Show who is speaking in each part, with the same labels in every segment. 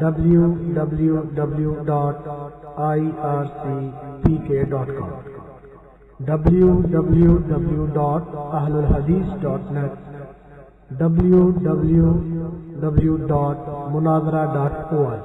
Speaker 1: www.ircpk.com, www.ahlulhadith.net, www.munazara.org।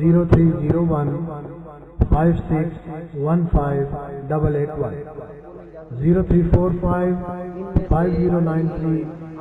Speaker 1: 030156158881, 03455093।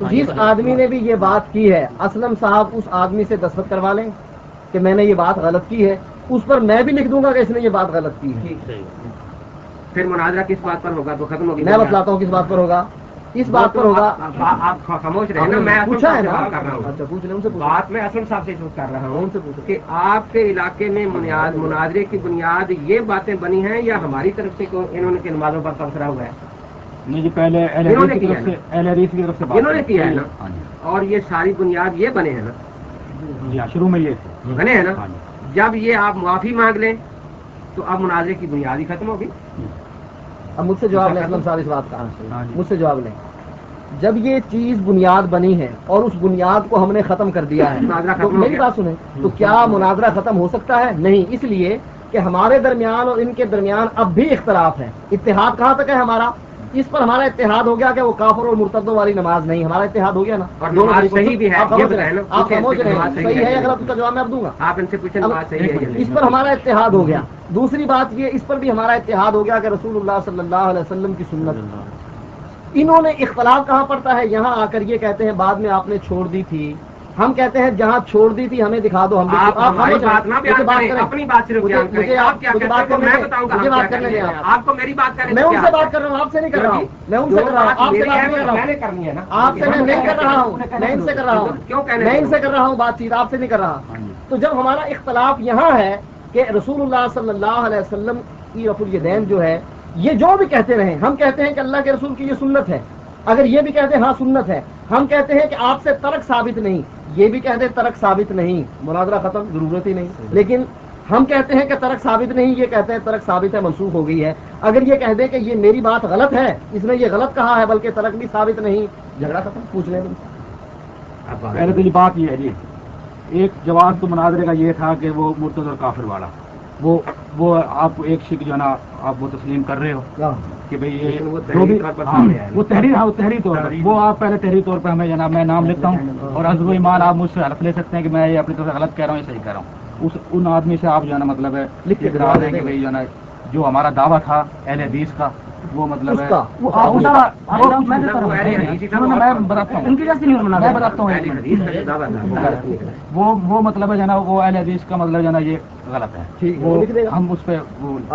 Speaker 2: تو جس آدمی نے بھی یہ بات کی ہے اسلم صاحب اس آدمی سے دستخط کروا لیں کہ میں نے یہ بات غلط کی ہے، اس پر میں بھی لکھ دوں گا کہ اس نے یہ بات غلط کی ہے.
Speaker 3: پھر مناظرہ کس بات پر ہوگا؟ تو ختم ہوگی.
Speaker 2: میں بتلاتا ہوں کس بات پر ہوگا. اس بات پر ہوگا.
Speaker 3: آپ خاموش رہے نا، میں اسلم
Speaker 2: پوچھا ہے
Speaker 3: صاحب سے
Speaker 2: نا.
Speaker 3: بات کر رہا ہوں.
Speaker 2: اچھا پوچھ لیں ان سے.
Speaker 3: بات میں اسلم صاحب سے شروع کر رہا ہوں
Speaker 2: ان سے پوچھو
Speaker 3: کہ آپ کے علاقے میں مناظرے کی بنیاد یہ باتیں بنی ہیں یا ہماری طرف سے انہوں نے نمازوں پر تبصرہ ہوا ہے؟
Speaker 4: نہیں جی، پہلے اہل حدیث کی طرف سے بات
Speaker 3: انہوں نے کیا ہے نا.
Speaker 4: ہاں جی.
Speaker 3: اور یہ ساری بنیاد یہ بنے ہیں نا،
Speaker 4: جی ہاں، شروع میں یہ تھے.
Speaker 3: بنے ہیں نا.
Speaker 4: ہاں جی.
Speaker 3: جب یہ آپ معافی مانگ لیں تو اب مناظرے کی بنیاد ہی ختم ہوگی.
Speaker 2: اب مجھ سے جواب لیں اسلم صاحب اس بات کا.
Speaker 4: ہاں جی.
Speaker 2: مجھ سے جواب لیں. جب یہ چیز بنیاد بنی ہے اور اس بنیاد کو ہم نے ختم کر دیا ہے
Speaker 3: مناظرہ
Speaker 2: تو
Speaker 3: ختم ہو
Speaker 2: میری
Speaker 3: گیا.
Speaker 2: بات سنیں، تو کیا مناظرہ ختم ہو سکتا ہے؟ نہیں، اس لیے کہ ہمارے درمیان اور ان کے درمیان اب بھی اختلاف ہے. اتحاد کہاں تک ہے ہمارا؟ اس پر ہمارا اتحاد ہو گیا کہ وہ کافر اور مرتدوں والی نماز نہیں. ہمارا اتحاد ہو گیا نا.
Speaker 3: اور نماز صحیح بھی ہے،
Speaker 2: آپ
Speaker 3: یہ
Speaker 2: سمجھ
Speaker 3: بتائیں
Speaker 2: رہے
Speaker 3: نا.
Speaker 2: ہیں؟ آپ سمجھ رہے
Speaker 3: نماز
Speaker 2: ہیں صحیح ہے یا غلط؟ اس کا جواب میں اب دوں گا.
Speaker 3: آپ ان سے پوچھیں
Speaker 2: اب
Speaker 3: نماز صحیح ہے یا
Speaker 2: اس
Speaker 3: نہیں.
Speaker 2: پر ہمارا اتحاد ہو گیا. دوسری بات یہ، اس پر بھی ہمارا اتحاد ہو گیا کہ رسول اللہ صلی اللہ علیہ وسلم کی سنت. انہوں نے اختلاف کہاں پڑتا ہے؟ یہاں آ کر یہ کہتے ہیں بعد میں آپ نے چھوڑ دی تھی. ہم کہتے ہیں جہاں چھوڑ دی تھی ہمیں دکھا دو. ہم بھی
Speaker 3: آپ ہماری بات نہ بیان کریں،
Speaker 2: کریں.
Speaker 3: اپنی بات صرف بیان کریں. آپ کیا کہتے ہیں تو میں بتاؤں گا.
Speaker 2: مجھے بات کرنے دیں.
Speaker 3: آپ کو میری بات کریں.
Speaker 2: میں ان سے بات کر رہا ہوں، آپ سے نہیں کر رہا ہوں. میں ان سے کر رہا ہوں، آپ سے بات نہیں کر رہا
Speaker 3: میں نے
Speaker 2: ہوں.
Speaker 3: کرنی ہے نا.
Speaker 2: آپ سے میں نہیں کر رہا ہوں، میں ان سے کر رہا ہوں.
Speaker 3: کیوں کہنے
Speaker 2: میں ان سے کر رہا ہوں بات چیت، آپ سے نہیں کر رہا. تو جب ہمارا اختلاف یہاں ہے کہ رسول اللہ صلی اللہ علیہ وسلم کی رفع الیدین جو ہے، یہ جو بھی کہتے رہیں، ہم کہتے ہیں کہ اللہ کے رسول کی یہ سنت ہے. اگر یہ بھی کہتے ہیں ہاں سنت ہے، ہم کہتے ہیں کہ آپ سے ترک ثابت نہیں. یہ بھی کہتے ہیں ترک ثابت نہیں، مناظرہ ختم، ضرورت ہی نہیں. لیکن ہم کہتے ہیں کہ ترک ثابت نہیں، یہ کہتے ہیں ترک ثابت ہے، منسوخ ہو گئی ہے. اگر یہ کہہ دیں کہ یہ میری بات غلط ہے، اس نے یہ غلط کہا ہے، بلکہ ترک بھی ثابت نہیں، جھگڑا ختم. پوچھ لیں.
Speaker 4: پہلے تو یہ بات یہ ہے جی، ایک جواب تو مناظرے کا یہ تھا کہ وہ مرتد اور کافر والا، وہ آپ ایک شک جو ہے نا آپ وہ تسلیم کر رہے ہو کہ بھئی یہ جو بھی وہ تحریر طور پر، وہ آپ پہلے تحریر طور پر ہمیں جناب میں نام لکھتا ہوں اور عزو ایمان آپ مجھ سے حلف لے سکتے ہیں کہ میں یہ اپنی طرف سے غلط کہہ رہا ہوں یا صحیح کہہ رہا ہوں. ان آدمی سے آپ جو ہے نا مطلب ہے لکھ کے کرا دیں کہ بھئی جو ہے نا جو ہمارا دعویٰ تھا اہل حدیث کا، وہ مطلب ہے وہ مطلب ہے جو ہے نا وہ اہل حدیث کا مطلب جو ہے نا یہ غلط ہے. ہم اس پہ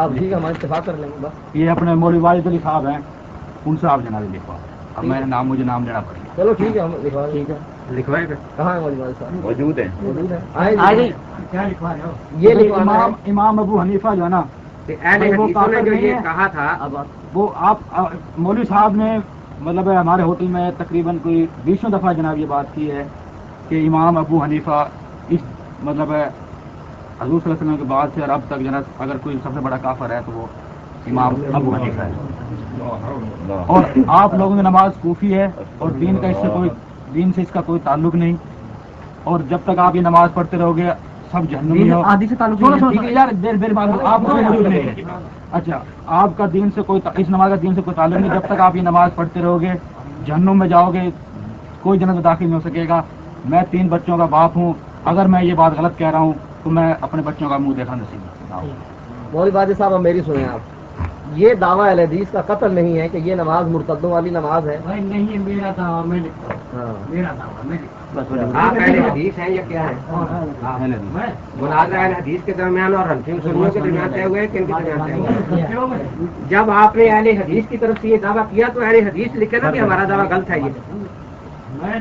Speaker 2: ٹھیک ہے، ہم اتفاق کر لیں گے.
Speaker 4: یہ اپنے مولوی واجد علی صاحب ہیں، ان سے آپ جناب لکھوا. اب میں نے مجھے نام لینا پڑے گا.
Speaker 2: چلو ٹھیک ہے، ہم لکھوا. ٹھیک ہے،
Speaker 3: لکھوائے گا.
Speaker 2: کہاں ہے مولوی واجد صاحب؟
Speaker 3: موجود ہے.
Speaker 2: کیا لکھوا رہے ہو؟ یہ لکھوانا ہے.
Speaker 4: امام ابو حنیفہ جو ہے نا
Speaker 3: اہل حدیثوں نے جو یہ کہا تھا،
Speaker 4: وہ آپ مولوی صاحب نے مطلب ہے ہمارے ہوٹل میں تقریباً کوئی 20 دفعہ جناب یہ بات کی ہے کہ امام ابو حنیفہ اس مطلب ہے حضور صلی اللہ علیہ وسلم کے بعد سے اور اب تک جناب اگر کوئی سب سے بڑا کافر ہے تو وہ امام ابو حنیفہ ہے. اور آپ لوگوں کی نماز کوفی ہے اور دین سے اس کا کوئی تعلق نہیں. اور جب تک آپ یہ نماز پڑھتے رہو گے سب جہنمی ہو. آپ موجود نہیں ہے. اچھا، آپ کا دین سے کوئی اس نماز کا دین سے کوئی تعلق نہیں. جب تک آپ یہ نماز پڑھتے رہو گے جہنم میں جاؤ گے، کوئی جنت میں داخل نہیں ہو سکے گا. میں 3 بچوں کا باپ ہوں، اگر میں یہ بات غلط کہہ رہا ہوں تو میں اپنے بچوں کا منہ دیکھا نصیب.
Speaker 2: مولوی واجد صاحب اب میری سنیں آپ. یہ دعویٰ اہل حدیث کا قطع نہیں ہے کہ یہ نماز مرتدوں والی نماز ہے.
Speaker 3: نہیں، میرا دعویٰ میں آپ اہل حدیث ہیں یا کیا ہے؟ مناظرہ اہل حدیث کے درمیان اور حنفی سنیوں کے درمیان طے ہوئے، کن کے درمیان طے ہوئے؟ جب آپ نے اہل حدیث کی طرف سے یہ دعویٰ کیا تو اہل حدیث لکھے نا کہ ہمارا دعویٰ غلط ہے.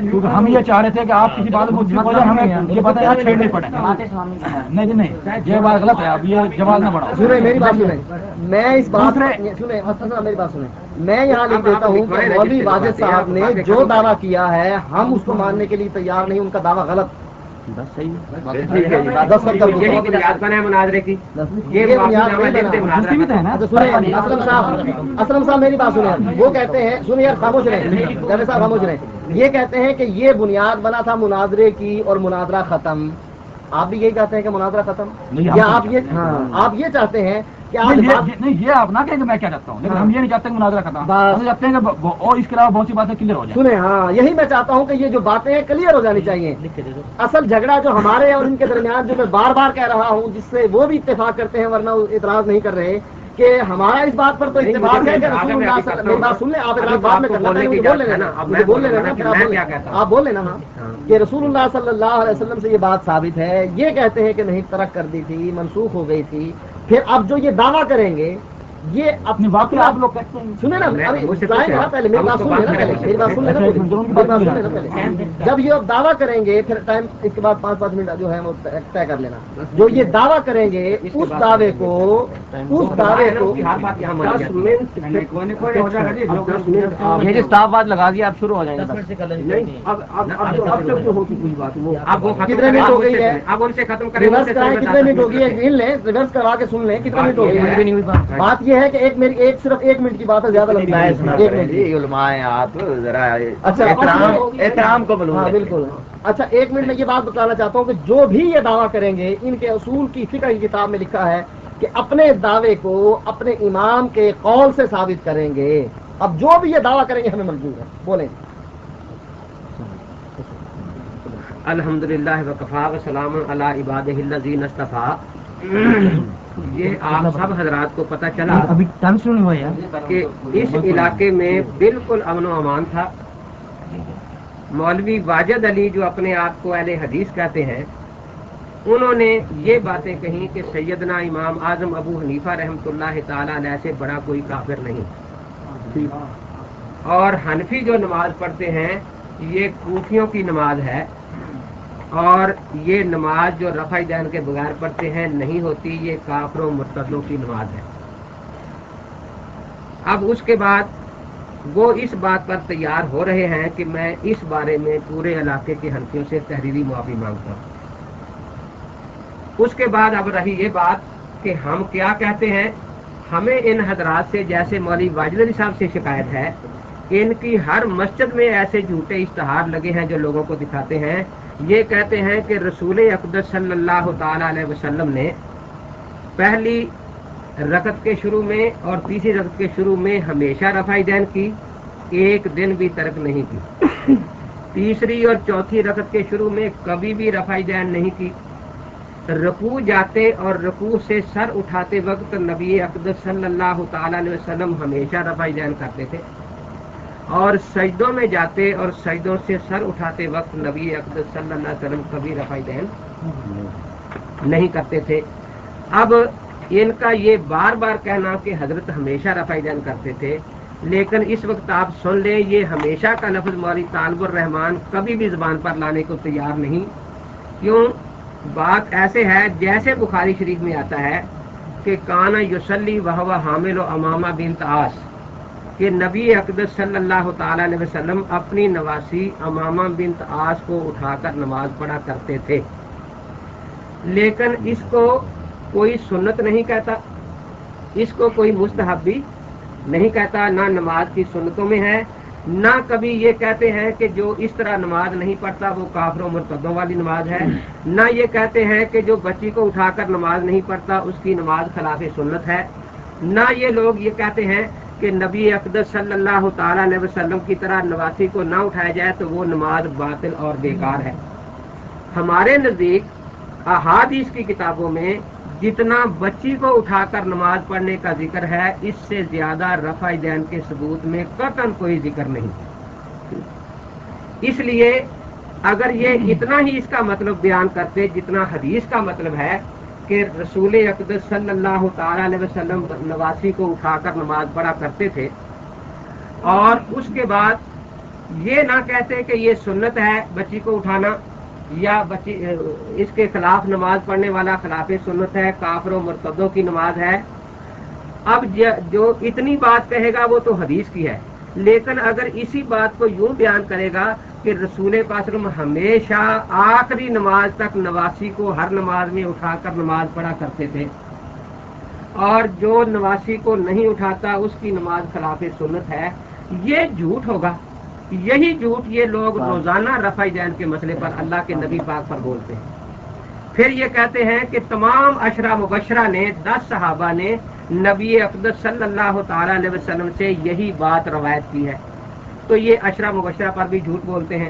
Speaker 4: کیونکہ ہم یہ چاہ رہے تھے کہ آپ کسی بات کو ہمیں یہ بتائیں آپ چھیڑنے پڑے. نہیں نہیں، یہ بات غلط ہے. آپ یہ جواز نہ بڑھاؤ.
Speaker 2: سنیں میری بات سنیں. میں اس بات سنیں میری بات سنیں. میں یہاں لکھ دیتا ہوں کہ مولوی واجد صاحب نے جو دعویٰ کیا ہے ہم اس کو ماننے کے لیے تیار نہیں. ان کا دعویٰ غلط.
Speaker 3: یہی بنیاد بنا ہے مناظرے کی. یہ
Speaker 2: اسلم صاحب میری بات سنیں. وہ کہتے ہیں، سنیں یار خاموش رہیں، جاوید صاحب خاموش رہیں. یہ کہتے ہیں کہ یہ بنیاد بنا تھا مناظرے کی اور مناظرہ ختم. آپ بھی یہی کہتے ہیں کہ مناظرہ ختم، یا آپ یہ چاہتے ہیں کہ
Speaker 4: نہیں یہ آپ نہ کہیں کہ میں کیا چاہتا ہوں، لیکن ہم یہ نہیں چاہتے کہ مناظرہ ختم. ہم چاہتے ہیں کہ اور اس کے علاوہ بہت سی باتیں کلیئر ہو جائیں.
Speaker 2: سنیں، ہاں یہی میں چاہتا ہوں کہ یہ جو باتیں ہیں کلیئر ہو جانی چاہیے. اصل جھگڑا جو ہمارے اور ان کے درمیان جو میں بار بار کہہ رہا ہوں، جس سے وہ بھی اتفاق کرتے ہیں ورنہ اعتراض نہیں کر رہے، کہ ہمارا اس بات پر تو اتفاق ہے کہ رسول اللہ صلی اللہ علیہ وسلم، میری بات سن لیں آپ، اعتراض بعد میں کرنا ہے، مجھے بول لینا نا، مجھے بول لینا نا، آپ بول لینا نا کہ رسول اللہ صلی اللہ علیہ وسلم سے یہ بات ثابت ہے، یہ کہتے ہیں کہ نہیں ترک کر دی تھی، منسوخ ہو گئی تھی، پھر اب جو یہ دعویٰ کریں گے یہ اپنی بات آپ لوگ سنیں نا، پہلے میری بات سن لینا، پہلے میری بات سن لینا، پہلے جب یہ دعویٰ کریں گے پھر ٹائم اس کے بعد 5 منٹ جو ہے وہ طے کر لینا، جو یہ دعویٰ کریں گے اس دعوے کو یہ اسٹاف بات لگا دیا، آپ شروع ہو جائیں گے، کتنے منٹ ہو گئی ہے،
Speaker 3: اب ان سے ختم کریں،
Speaker 2: ریورس کرائیں، کتنے منٹ ہو گئی ہے، گن لیں، ریورس کروا کے سن لیں کتنے منٹ ہو گئی ہے۔ بات یہ ہے کہ صرف 1 منٹ کی بات ہے، زیادہ لمبی ہے، 1 منٹ
Speaker 5: علماء ہیں آپ ذرا
Speaker 2: اچھا
Speaker 5: احترام کو بلو
Speaker 2: ہاں بالکل۔ اچھا 1 منٹ میں یہ بات بتانا چاہتا ہوں کہ جو بھی یہ دعویٰ کریں گے ان کے اصول کی فقہ کی کتاب میں لکھا ہے کہ اپنے دعوے کو اپنے امام کے قول سے ثابت کریں گے، اب جو بھی یہ دعویٰ کریں گے ہمیں منظور ہے، بولیں۔
Speaker 3: الحمدللہ وکفا وسلام علی عبادہ الذین اصطفیٰ۔ یہ آپ سب حضرات کو پتہ چلا کہ اس علاقے میں بالکل امن و امان تھا۔ مولوی واجد علی جو اپنے آپ کو اہل حدیث کہتے ہیں، انہوں نے یہ باتیں کہیں کہ سیدنا امام اعظم ابو حنیفہ رحمۃ اللہ تعالی علیہ سے بڑا کوئی کافر نہیں، اور حنفی جو نماز پڑھتے ہیں یہ کوفیوں کی نماز ہے، اور یہ نماز جو رفع دین کے بغیر پڑھتے ہیں نہیں ہوتی، یہ کافروں مرتدوں کی نماز ہے۔ اب اس کے بعد وہ اس بات پر تیار ہو رہے ہیں کہ میں اس بارے میں پورے علاقے کے حنفیوں سے تحریری معافی مانگتا ہوں۔ اس کے بعد اب رہی یہ بات کہ ہم کیا کہتے ہیں، ہمیں ان حضرات سے جیسے مولوی واجد علی صاحب سے شکایت ہے، ان کی ہر مسجد میں ایسے جھوٹے اشتہار لگے ہیں جو لوگوں کو دکھاتے ہیں، یہ کہتے ہیں کہ رسول اقدس صلی اللہ تعالی علیہ وسلم نے پہلی رکعت کے شروع میں اور تیسری رکعت کے شروع میں ہمیشہ رفع دین کی، ایک دن بھی ترک نہیں کی، تیسری اور چوتھی رکعت کے شروع میں کبھی بھی رفع دین نہیں کی، رکوع جاتے اور رکوع سے سر اٹھاتے وقت نبی اقدس صلی اللہ تعالی علیہ وسلم ہمیشہ رفع دین کرتے تھے، اور سجدوں میں جاتے اور سجدوں سے سر اٹھاتے وقت نبی اقدس صلی اللہ علیہ وسلم کبھی رفع دین نہیں کرتے تھے۔ اب ان کا یہ بار بار کہنا کہ حضرت ہمیشہ رفع دین کرتے تھے، لیکن اس وقت آپ سن لیں یہ ہمیشہ کا لفظ مولوی طالب الرحمان کبھی بھی زبان پر لانے کو تیار نہیں۔ کیوں؟ بات ایسے ہے جیسے بخاری شریف میں آتا ہے کہ کان یصلی وہو حامل امامہ بنت عاص، کہ نبی اقدس صلی اللہ تعالی علیہ وسلم اپنی نواسی امامہ بنت عاص کو اٹھا کر نماز پڑھا کرتے تھے، لیکن اس کو کوئی سنت نہیں کہتا، اس کو کوئی مستحب بھی نہیں کہتا، نہ نماز کی سنتوں میں ہے، نہ کبھی یہ کہتے ہیں کہ جو اس طرح نماز نہیں پڑھتا وہ کافروں مرتدوں والی نماز ہے، نہ یہ کہتے ہیں کہ جو بچی کو اٹھا کر نماز نہیں پڑھتا اس کی نماز خلاف سنت ہے، نہ یہ لوگ یہ کہتے ہیں کہ نبی اقدس صلی اللہ تعالی علیہ وسلم کی طرح نواسی کو نہ اٹھایا جائے تو وہ نماز باطل اور بیکار ہے۔ ہمارے نزدیک احادیث کی کتابوں میں جتنا بچی کو اٹھا کر نماز پڑھنے کا ذکر ہے اس سے زیادہ رفع دین کے ثبوت میں قطعاً کوئی ذکر نہیں۔ اس لیے اگر یہ اتنا ہی اس کا مطلب بیان کرتے جتنا حدیث کا مطلب ہے کہ رسول اقدس صلی اللہ تعالی علیہ وسلم نواسی کو اٹھا کر نماز پڑھا کرتے تھے، اور اس کے بعد یہ نہ کہتے کہ یہ سنت ہے بچی کو اٹھانا، یا بچی اس کے خلاف نماز پڑھنے والا خلاف سنت ہے، کافروں مرتدوں کی نماز ہے۔ اب جو اتنی بات کہے گا وہ تو حدیث کی ہے، لیکن اگر اسی بات کو یوں بیان کرے گا کہ رسول پاک صلی اللہ علیہ وسلم ہمیشہ آخری نماز تک نواسی کو ہر نماز میں اٹھا کر نماز پڑھا کرتے تھے، اور جو نواسی کو نہیں اٹھاتا اس کی نماز خلاف سنت ہے، یہ جھوٹ ہوگا۔ یہی جھوٹ یہ لوگ روزانہ رفع دین کے مسئلے پر اللہ کے نبی پاک پر بولتے ہیں۔ پھر یہ کہتے ہیں کہ تمام عشرہ مبشرہ نے 10 صحابہ نے نبی اقدس صلی اللہ تعالی علیہ وسلم سے یہی بات روایت کی ہے، تو یہ عشرہ مبشرہ پر بھی جھوٹ بولتے ہیں۔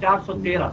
Speaker 3: 413।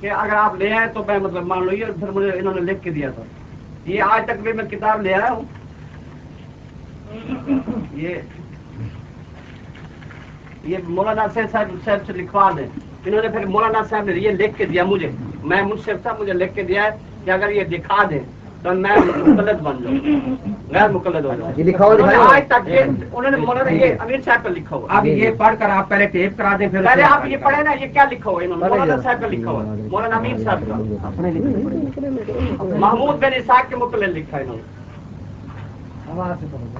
Speaker 4: کہ اگر آپ لے آئے تو میں مطلب مان لو یہ پھر مجھے انہوں نے لکھ کے دیا تھا. یہ آج تک بھی میں کتاب لے آیا ہوں. یہ مولانا صاحب سے لکھوا دیں. انہوں نے پھر مولانا صاحب نے یہ لکھ کے دیا مجھے. میں منصف صاحب مجھے لکھ کے دیا ہے کہ اگر یہ دکھا دیں تو میں مقلد بن جاؤں, غیر مقلد ہو جاؤں.
Speaker 2: یہ لکھا ہوا
Speaker 4: آج تک انہوں نے مولانا یہ امیر صاحب کا لکھا ہوا.
Speaker 3: اب یہ پڑھ کر آپ پہلے ٹیپ کرا دیں, پھر
Speaker 4: پہلے آپ یہ پڑھیں نا یہ کیا لکھا ہوا ہے. مولانا صاحب کا لکھا ہوا ہے, مولانا امیر صاحب کا. محمود بن اسحاق کے مقلد لکھا ہے انہوں نے.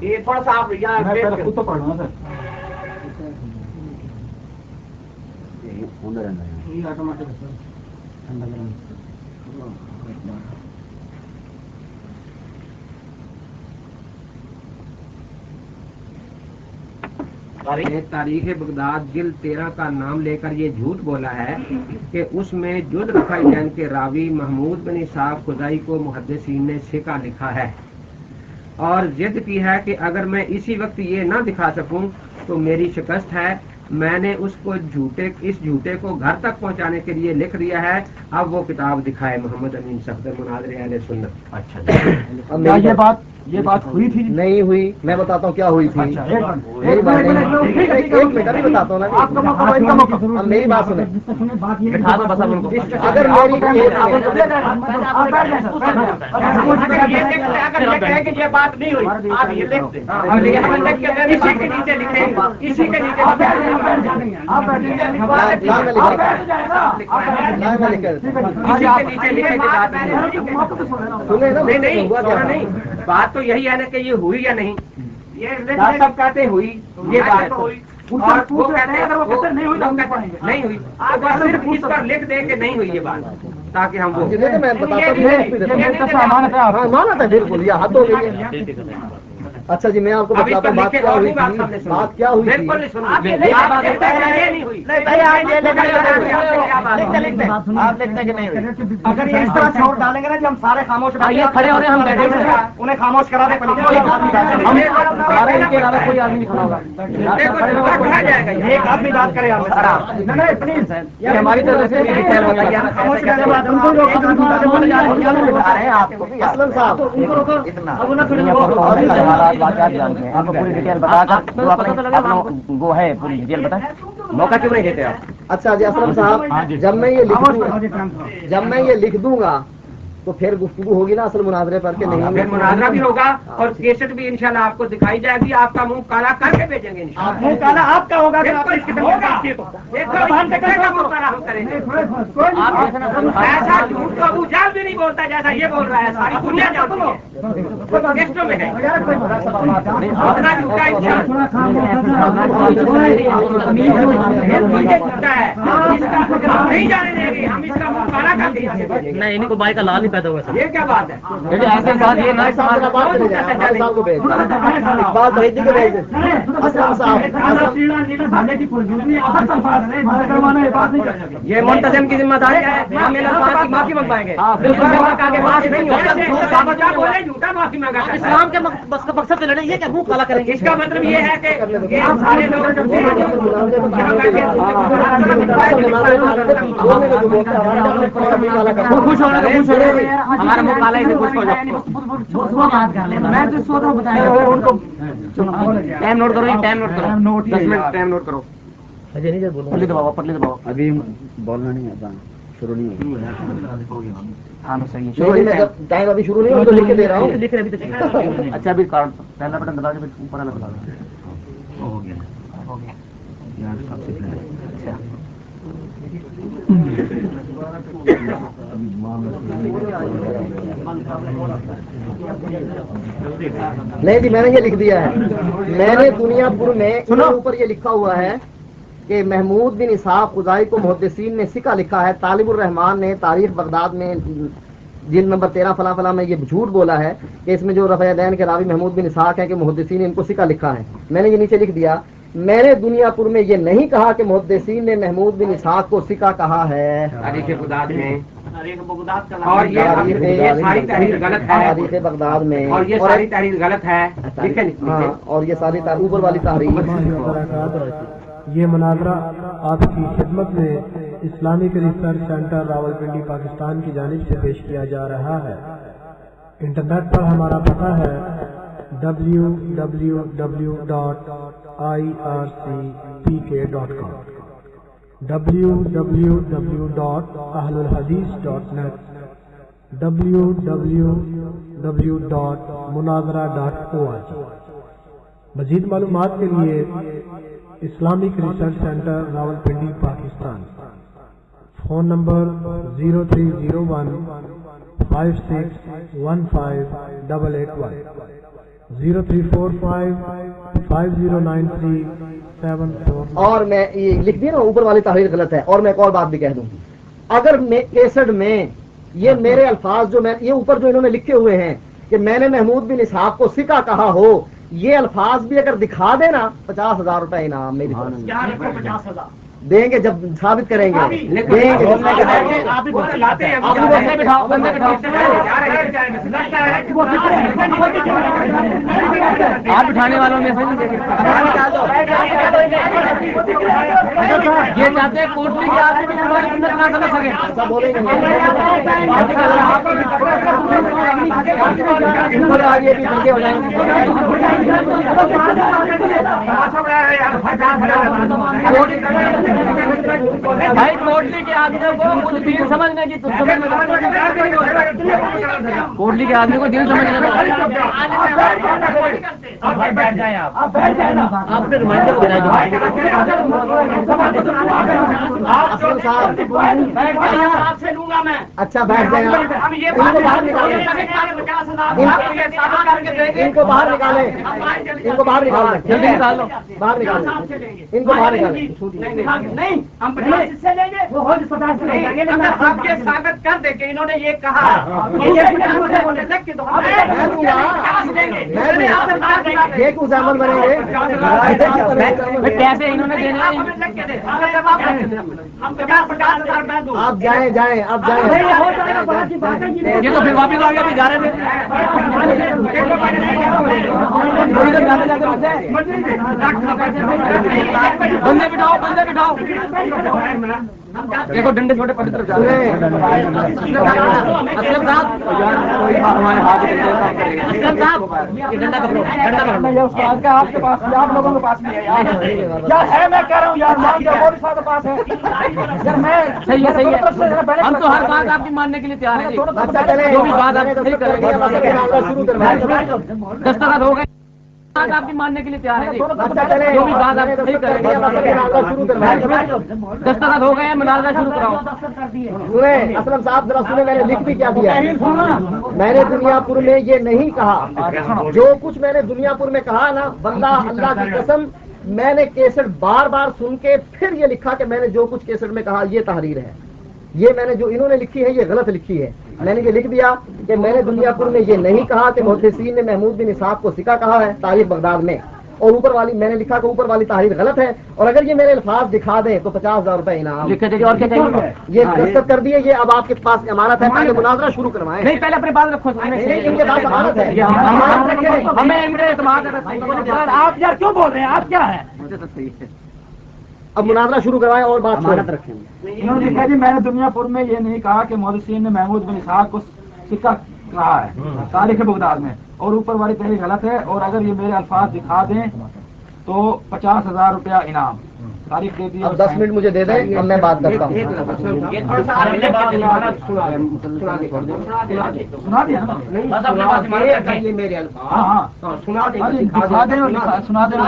Speaker 4: یہ تھوڑا سا آپ یہاں خود تو پڑھنا سر.
Speaker 3: تاریخ بغداد جلد 13 کا نام لے کر یہ جھوٹ بولا ہے کہ اس میں جد رفع جین کے راوی محمود بن اسحاق خزائی کو محدثین نے ثقہ لکھا ہے, اور ضد کی ہے کہ اگر میں اسی وقت یہ نہ دکھا سکوں تو میری شکست ہے. میں نے اس جھوٹے کو گھر تک پہنچانے کے لیے لکھ دیا ہے. اب وہ کتاب دکھائے. محمد امین صفدر مناظر اہل سنت.
Speaker 4: اچھا یہ بات ہوئی تھی
Speaker 2: نہیں ہوئی. میں بتاتا ہوں کیا ہوئی تھی.
Speaker 4: اچھا
Speaker 2: ایک منٹ ابھی بتاتا ہوں نا. میری بات سنیں. اگر
Speaker 4: یہ بات نہیں ہوئی آپ یہ لکھ دیں. اسی کے نیچے لکھیں, اسی کے نیچے
Speaker 3: نہیں, بات تو یہی ہے نا کہ یہ ہوئی یا نہیں. یہ سب کہتے ہوئی, یہ بات ہوئی, اور وہ کہتے ہیں اگر وہ نہیں ہوئی نہیں ہوئی. آپ صرف اس پر لکھ دیں کہ نہیں ہوئی یہ بات, تاکہ ہم وہ
Speaker 2: میں بتاتا ہوں. مانا تھا بالکل یہ حد ہو گئی. اچھا جی میں آپ کو بتاتا ہوں بات کیا ہوئی تھی. بات کیا ہوئی تھی.
Speaker 4: اگر یہ اس طرح شور ڈالیں گے نا جب ہم سارے خاموش
Speaker 5: کھڑے ہو رہے ہیں, ہم بیٹھے ہوئے ہیں,
Speaker 4: انہیں خاموش کرا دیں.
Speaker 5: کوئی آدمی نہیں کھڑا ہوگا.
Speaker 4: ایک آدمی بات کرے
Speaker 5: ہماری طرف سے
Speaker 2: اسلم صاحب
Speaker 5: آپ کو پوری ڈیٹیل بتا کر وہ ہے پوری ڈیٹیل بتائیں. موقع کیوں نہیں دیتے آپ؟
Speaker 2: اچھا جی اسلم صاحب جب میں یہ لکھ دوں گا تو پھر گفتگو ہوگی نا اصل مناظرے پر کہ نہیں.
Speaker 3: پھر مناظرہ بھی ہوگا اور کیسٹ بھی انشاءاللہ آپ کو دکھائی جائے گی. آپ کا منہ کالا کر کے بھیجیں گے انشاءاللہ.
Speaker 4: منہ کالا آپ کا ہوگا.
Speaker 3: ایسا جھوٹ تو ابو جہل بھی نہیں بولتا جیسا یہ بول رہا ہے. ساری دنیا جانتی ہے. کیسٹوں میں ہے اتنا جھوٹا نہیں جانے دیں گے ہم. اس کا منہ کالا کر کے
Speaker 5: نہیں, انہیں کو بائی کا لال نہیں پیدا ہوا.
Speaker 3: یہ کیا بات ہے.
Speaker 5: ایسے بات یہ نہیں
Speaker 3: یہ منتظم کی ذمہ داری ہے. ہم معافی منگوائیں گے. جھوٹا معافی مانگا.
Speaker 5: اسلام کے مقصد سے لڑیں, یہ کیا منہ کالا کریں گے.
Speaker 3: اس کا مطلب یہ ہے کہ سارے لوگ
Speaker 5: خوش ہو رہے ہمارا منہ کالا ہے, خوش ہو جاؤ. ٹائم نوٹ کرو, ٹائم نوٹ کرو, 10 منٹ ٹائم نوٹ کرو. پتلی دباؤ, پتلی دباؤ.
Speaker 2: ابھی بولنا نہیں آتا, شروع نہیں ہوگی.
Speaker 5: ہاں صحیح
Speaker 2: جب ٹائم ابھی شروع نہیں ہو تو لکھ کے دے رہا ہوں.
Speaker 5: لکھ رہے ابھی تک. اچھا ابھی کارڈ پہلا بٹن دبا کے اوپر والا دبا دو. ہو گیا یار سب سے پہلے. اچھا
Speaker 2: نہیں جی میں نے یہ لکھ دیا ہے. میں نے دنیا پور میں اوپر یہ لکھا ہوا ہے کہ محمود بن اسحاق خزائی کو محدثین نے ثقہ لکھا ہے. طالب الرحمان نے تاریخ بغداد میں جلد نمبر 13 فلاں فلاں میں یہ جھوٹ بولا ہے کہ اس میں جو رفع دین کے راوی محمود بن اسحاق ہے کہ محدثین نے ان کو ثقہ لکھا ہے. میں نے یہ نیچے لکھ دیا, میں نے دنیا پور میں یہ نہیں کہا کہ محدثین نے محمود بن اسحاق کو ثقہ کہا ہے.
Speaker 3: تاریخ بغداد میں
Speaker 4: اور
Speaker 3: یہ ساری تحریر غلط ہے.
Speaker 2: تاریخ بغداد میں
Speaker 3: اور یہ ساری تحریر غلط ہے.
Speaker 2: ہاں, اور یہ ساری اوپر والی تحریر.
Speaker 1: یہ مناظرہ آپ کی خدمت میں Islamic research centre Rawalpindi Pakistan کی جانب سے پیش کیا جا رہا ہے۔ انٹرنیٹ پر ہمارا پتہ ہے www.ircpk.com www.ahlulhadith.net www.munazara.org۔ مزید معلومات کے لیے Islamic research centre Rawalpindi Pakistan, phone number 030156158881 0345509374۔
Speaker 2: اور میں یہ لکھ دیا نا اوپر والی تحریر غلط ہے، اور میں ایک اور بات بھی کہہ دوں، اگر کیسٹ میں یہ میرے الفاظ جو میں یہ اوپر جو انہوں نے لکھے ہوئے ہیں کہ میں نے محمود بن اسحاق کو سکہ کہا ہو، یہ الفاظ بھی اگر دکھا دینا 50,000 روپے انعام میری طرف سے
Speaker 5: 50,000
Speaker 2: دیں گے، جب ثابت کریں گے دیں گے۔
Speaker 5: آپ بٹھانے والوں میں سے یہ چاہتے ہیں کوٹلی کے آدمی بھی ہماری سنت نہ سمجھ سکے،
Speaker 2: ایسا بولیں گے آگے بھی بلکہ ہو جائیں گے۔
Speaker 5: بھائی کوٹلی کے آدمی کو کچھ دین سمجھنے کی کوٹلی کے آدمی کو دین سمجھنے
Speaker 2: اچھا بیٹھ جائیں، ان کو باہر نکالیں، ان کو باہر نکالیں،
Speaker 5: جلدی نکالو،
Speaker 2: باہر نکالیں، ان کو باہر نکالیں۔
Speaker 3: نہیں ہم 50 سے لیں گے، وہ آپ یہ ثابت کر دیں کہ انہوں نے یہ کہا
Speaker 2: یہ کیوں زحمت بنیں گے؟
Speaker 5: پیسے انہوں نے دینے
Speaker 2: آپ جائیں جائیں آپ جائیں،
Speaker 5: یہ تو پھر واپس آ گیا بھی جا رہے تھے۔ بندے بٹھاؤ بندے بٹھاؤ، دیکھو ڈنڈے چھوٹے پڑے طرف جا رہے ہیں۔ اسلم صاحب یہ ڈنڈا پکڑو، ڈنڈا پکڑو،
Speaker 4: آپ کے پاس آپ لوگوں کے پاس نہیں ہے یار ہے، میں کہہ رہا ہوں یار مولوی صاحب کے پاس ہے یار، میں
Speaker 5: صحیح ہے صحیح ہے، ہم تو ہر بات آپ کی ماننے کے لیے تیار ہیں، جو بھی بات آپ صحیح کریں گے، دستخط ہو گئے آپ کی ماننے کے لیے تیار ہیں، جو بھی بات آپ صحیح کریں گے، دستخط ہو گئے ہیں، مناظرہ شروع کراؤ۔
Speaker 2: اسلم صاحب ذرا سنیں، میں نے لکھ بھی کیا دیا ہے، میں نے دنیا پور میں یہ نہیں کہا، جو کچھ میں نے دنیا پور میں کہا نا، بندہ اللہ کی قسم میں نے کیسٹ بار بار سن کے پھر یہ لکھا کہ میں نے جو کچھ کیسٹ میں کہا یہ تحریر ہے، یہ میں نے جو انہوں نے لکھی ہے یہ غلط لکھی ہے۔ میں نے یہ لکھ دیا کہ میں نے دنیا پور میں یہ نہیں کہا کہ محدثین نے محمود بن اسحاق کو سکہ کہا ہے تاریخ بغداد میں، اور اوپر والی میں نے لکھا کہ اوپر والی تحریر غلط ہے، اور اگر یہ میرے الفاظ دکھا دیں تو 50,000 روپے انعام۔
Speaker 5: لکھ کے دیکھیے اور کیا چاہیے،
Speaker 2: یہ دستخط کر دیے، یہ اب آپ کے پاس امانت ہے، پہلے مناظرہ شروع کروائیں۔
Speaker 5: نہیں پہلے اپنی بات رکھو،
Speaker 2: نہیں، ان کے پاس امانت ہے،
Speaker 5: ہمیں ان کے اعتماد ہے،
Speaker 4: آپ یار کیوں بول رہے ہیں، آپ کیا ہے؟
Speaker 5: مجھے تو صحیح ہے،
Speaker 2: اب مناظرہ شروع کروائیں اور بات
Speaker 5: امانت رکھیں گے۔
Speaker 4: انہوں نے لکھا جی میں نے دنیا پور میں یہ نہیں کہا کہ محدثین نے محمود بن اسحاق کو سکہ کہا ہے تاریخ بغداد میں، اور اوپر والی تحریر غلط ہے، اور اگر یہ میرے الفاظ دکھا دیں تو 50,000 روپیہ انعام۔ تاریخ دے دی،
Speaker 2: اب 10 منٹ مجھے دے دیں، اب میں بات کرتا ہوں۔
Speaker 4: سنا دیا نا؟ ہاں ہاں سنا دیں اور سنا دیں،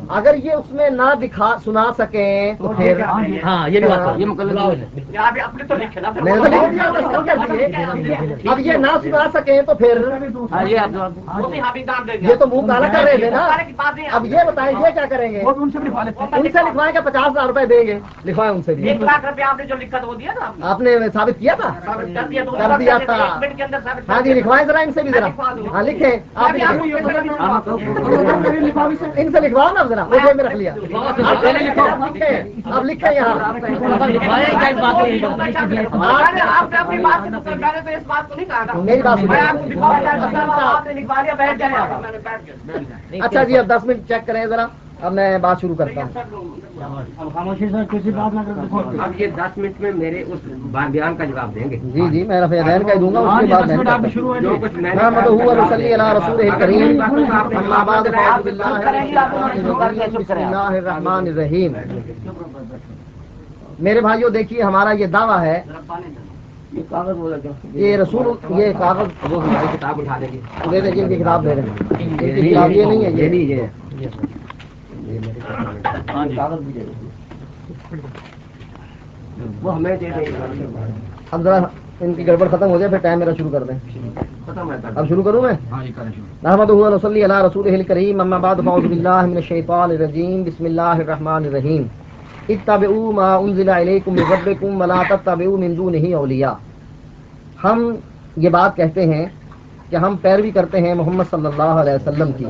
Speaker 2: اگر یہ اس میں نہ دکھا سنا سکیں تو پھر
Speaker 5: ہاں یہ بھی بات یہ مقلد
Speaker 2: اب یہ نہ سنا سکیں تو پھر
Speaker 5: یہ آپ
Speaker 2: یہ تو منہ کالا کر رہے تھے نا، اب یہ بتائیں یہ کیا کریں گے؟
Speaker 4: ان سے بھی لکھوا لیتے ہیں۔
Speaker 2: ان سے لکھوائیں کہ 50,000 روپے دیں گے، لکھوائیں ان سے بھی۔
Speaker 3: 1,00,000 روپے آپ نے جو لکھا تھا وہ دیا تھا،
Speaker 2: آپ نے ثابت کیا تھا،
Speaker 3: کر دیا تو
Speaker 2: کر دیا تھا۔
Speaker 3: 1 منٹ کے اندر ثابت
Speaker 2: ہاں جی لکھوائیں ذرا ان سے بھی ذرا، ہاں لکھیں آپ، ان سے لکھواؤ نا ذرا۔ ذرا مجھے میں رکھ لیا آپ پہلے لکھو اب لکھیں یہاں میری بات اچھا جی اب 10 منٹ چیک کریں ذرا اب میں بات شروع کرتا ہوں
Speaker 4: خاموشی سے کسی بات نہ کریں
Speaker 3: اب یہ 10 منٹ میں میرے اس بیان کا جواب دیں گے
Speaker 2: جی جی میں رفع دین کا ہی دوں گا اس کے بعد میں
Speaker 3: جو کچھ میں نے
Speaker 2: محمد هو صلی علی رسول کریم اما بعد فاعوذ باللہ بسم اللہ الرحمن الرحیم میرے بھائیوں دیکھیے ہمارا یہ دعویٰ ہے یہ رسول یہ کاغذ
Speaker 3: وہ ہماری کتاب اٹھا دیں گے
Speaker 2: دے دیں جن کی کتاب دے رہے ہیں ان کی کتاب یہ نہیں ہے یہ
Speaker 3: کاغذ بھی دے دیں وہ ہمیں دے دیں
Speaker 2: اب ذرا ان کی گڑبڑ ختم ہو جائے پھر ٹائم میرا شروع کر دیں
Speaker 3: ختم ہے
Speaker 2: اب شروع کروں میں محمد هو صلی علی رسول الکریم اما بعد فاعوذ باللہ من الشیطان الرجیم بسم اللہ الرحمن الرحیم اتبعوا ما انزل الیکم من ربکم ولا تتبعوا من دونہ اولیاء ہم یہ بات کہتے ہیں کہ ہم پیروی کرتے ہیں محمد صلی اللہ علیہ وسلم کی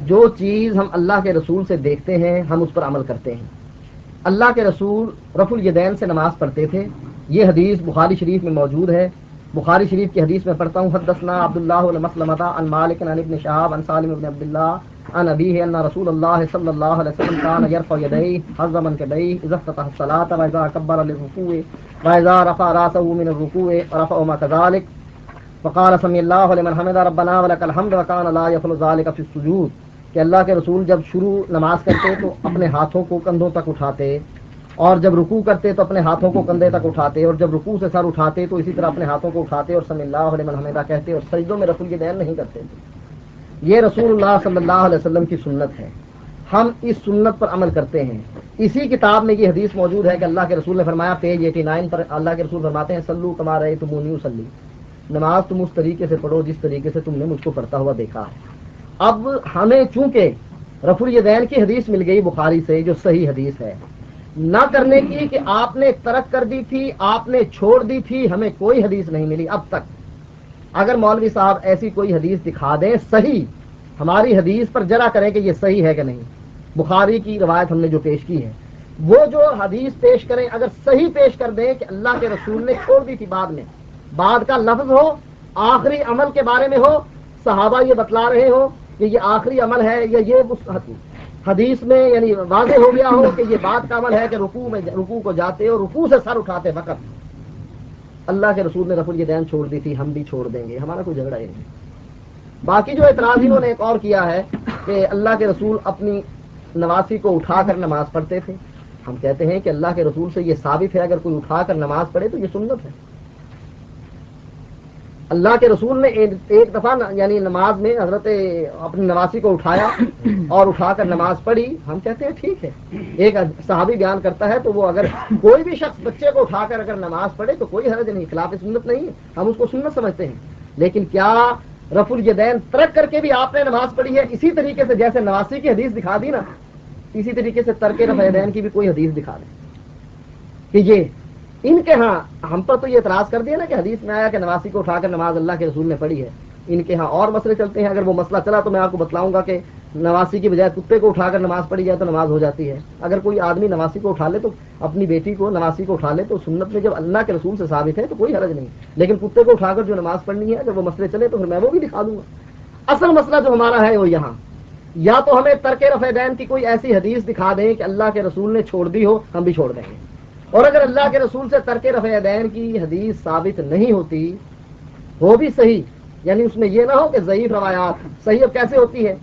Speaker 2: جو چیز ہم اللہ کے رسول سے دیکھتے ہیں ہم اس پر عمل کرتے ہیں اللہ کے رسول رفع الیدین سے نماز پڑھتے تھے یہ حدیث بخاری شریف میں موجود ہے بخاری شریف کی حدیث میں پڑھتا ہوں حدثنا عبداللہ بن مسلمۃ عن مالک عن ابن شہاب عن سالم بن عبداللہ عن ابیہ ان رسول اللہ صلی اللہ علیہ وسلم کان یرفع یدیہ حذو منکبیہ اذا افتتح الصلاۃ واذا کبر للرکوع واذا رفع راسه من الرکوع ورفعهما كذلك وقال سمع الله لمن حمد ربنا ولك الحمد وكان لا يفعل ذلك في السجود کہ اللہ کے رسول جب شروع نماز کرتے تو اپنے ہاتھوں کو کندھوں تک اٹھاتے اور جب رکوع کرتے تو اپنے ہاتھوں کو کندھے تک اٹھاتے اور جب رکوع سے سر اٹھاتے تو اسی طرح اپنے ہاتھوں کو اٹھاتے اور سمع اللہ لمن حمدہ کہتے اور سجدوں میں رفع الیدین نہیں کرتے تھے یہ رسول اللہ صلی اللہ علیہ وسلم کی سنت ہے ہم اس سنت پر عمل کرتے ہیں اسی کتاب میں یہ حدیث موجود ہے کہ اللہ کے رسول نے فرمایا پیج 89 پر اللہ کے رسول فرماتے ہیں صلو کما رأیتمونی اصلی نماز تم اس طریقے سے پڑھو جس طریقے سے تم نے مجھ کو پڑھتا ہوا دیکھا ہے اب ہمیں چونکہ رفع الیدین کی حدیث مل گئی بخاری سے جو صحیح حدیث ہے نہ کرنے کی کہ آپ نے ترک کر دی تھی آپ نے چھوڑ دی تھی ہمیں کوئی حدیث نہیں ملی اب تک اگر مولوی صاحب ایسی کوئی حدیث دکھا دیں صحیح ہماری حدیث پر جرا کریں کہ یہ صحیح ہے کہ نہیں بخاری کی روایت ہم نے جو پیش کی ہے وہ جو حدیث پیش کریں اگر صحیح پیش کر دیں کہ اللہ کے رسول نے چھوڑ دی تھی بعد میں بعد کا لفظ ہو آخری عمل کے بارے میں ہو صحابہ یہ بتلا رہے ہو کہ یہ آخری عمل ہے یا یہ حدیث میں یعنی واضح ہو گیا ہو کہ یہ بات کا عمل ہے کہ رکوع کو جاتے اور رکوع سے سر اٹھاتے وقت اللہ کے رسول نے رفع الیدین چھوڑ دی تھی ہم بھی چھوڑ دیں گے ہمارا کوئی جھگڑا ہی نہیں باقی جو اعتراض انہوں نے ایک اور کیا ہے کہ اللہ کے رسول اپنی نواسی کو اٹھا کر نماز پڑھتے تھے ہم کہتے ہیں کہ اللہ کے رسول سے یہ ثابت ہے اگر کوئی اٹھا کر نماز پڑھے تو یہ سنت ہے اللہ کے رسول نے ایک دفعہ یعنی نماز میں حضرت اپنی نواسی کو اٹھایا اور اٹھا کر نماز پڑھی ہم کہتے ہیں ٹھیک ہے ایک صحابی بیان کرتا ہے تو وہ اگر کوئی بھی شخص بچے کو اٹھا کر اگر نماز پڑھے تو کوئی حرج نہیں خلاف سنت نہیں ہے ہم اس کو سنت سمجھتے ہیں لیکن کیا رفع الیدین ترک کر کے بھی آپ نے نماز پڑھی ہے اسی طریقے سے جیسے نواسی کی حدیث دکھا دی نا اسی طریقے سے ترک رفع الیدین کی بھی کوئی حدیث دکھا دیں کہ یہ ان کے ہاں ہم پر تو یہ اعتراض کر دیا نا کہ حدیث میں آیا کہ نواسی کو اٹھا کر نماز اللہ کے رسول نے پڑھی ہے ان کے ہاں اور مسئلے چلتے ہیں اگر وہ مسئلہ چلا تو میں آپ کو بتلاؤں گا کہ نواسی کی بجائے کتے کو اٹھا کر نماز پڑھی جائے تو نماز ہو جاتی ہے اگر کوئی آدمی نواسی کو اٹھا لے تو اپنی بیٹی کو نواسی کو اٹھا لے تو سنت میں جب اللہ کے رسول سے ثابت ہے تو کوئی حرج نہیں لیکن کتے کو اٹھا کر جو نماز پڑھنی ہے اگر وہ مسئلے چلے تو پھر میں وہ بھی دکھا دوں گا اصل مسئلہ جو ہمارا ہے وہ یہاں یا تو ہمیں ترک رفع الیدین کی کوئی ایسی حدیث دکھا دیں کہ اللہ کے رسول نے چھوڑ دی ہو ہم بھی چھوڑ دیں گے اور اگر اللہ کے رسول سے ترک رفع الیدین کی حدیث ثابت نہیں ہوتی وہ بھی صحیح یعنی اس میں یہ نہ ہو کہ ضعیف روایات صحیح اب کیسے ہوتی ہے